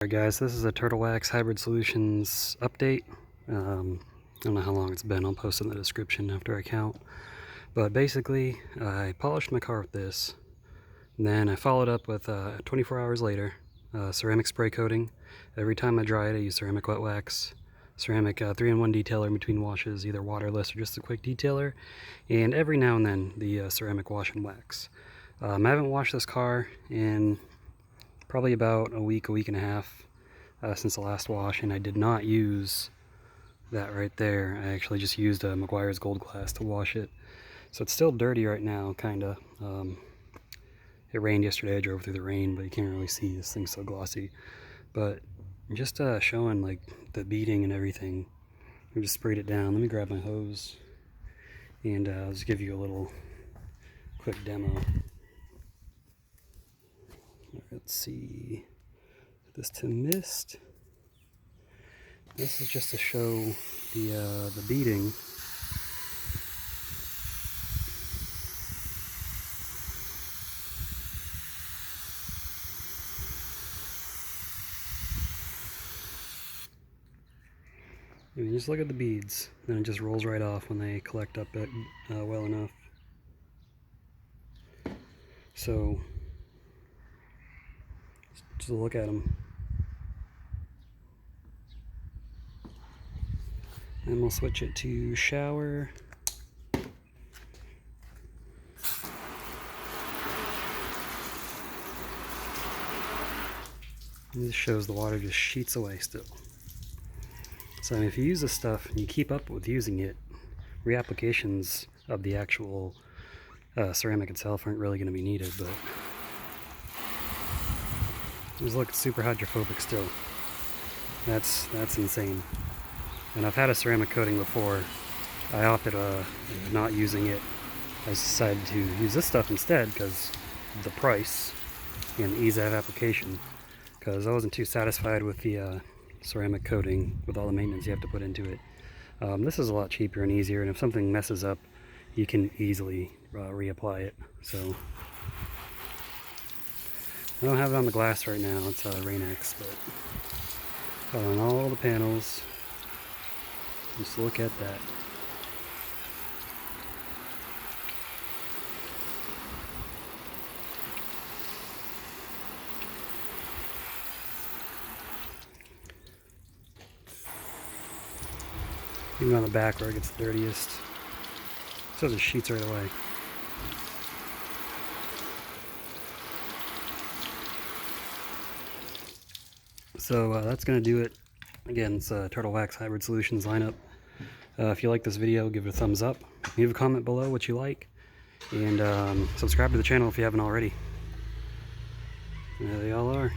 Alright guys, this is a Turtle Wax Hybrid Solutions update. I don't know how long it's been, I'll post it in the description after I count. But basically, I polished my car with this, and then I followed up with 24 hours later, ceramic spray coating. Every time I dry it, I use ceramic wet wax, ceramic 3-in-1 detailer in between washes, either waterless or just a quick detailer, and every now and then the ceramic wash and wax. I haven't washed this car in probably about a week and a half since the last wash, and I did not use that right there. I actually just used a Meguiar's Gold Glass to wash it. So it's still dirty right now, kinda. It rained yesterday, I drove through the rain, but you can't really see, this thing's so glossy. But just showing like the beading and everything. I just sprayed it down. Let me grab my hose and I'll just give you a little quick demo. Let's see, this to mist. This is just to show the beading. I mean, just look at the beads, and it just rolls right off when they collect up it well enough. So just look at them. And we'll switch it to shower. And this shows the water just sheets away still. So if you use this stuff and you keep up with using it, reapplications of the actual ceramic itself aren't really going to be needed, but just look, super hydrophobic still. That's insane. And I've had a ceramic coating before. I opted not using it. I decided to use this stuff instead because of the price and the ease of application, because I wasn't too satisfied with the ceramic coating with all the maintenance you have to put into it. This is a lot cheaper and easier, and if something messes up, you can easily reapply it. So I don't have it on the glass right now, it's Rain-X, but on all the panels, just look at that. Even on the back where it gets the dirtiest, so the sheets right away. So that's going to do it. Again, it's a Turtle Wax Hybrid Solutions lineup. If you like this video, give it a thumbs up. Leave a comment below what you like. And subscribe to the channel if you haven't already. There they all are.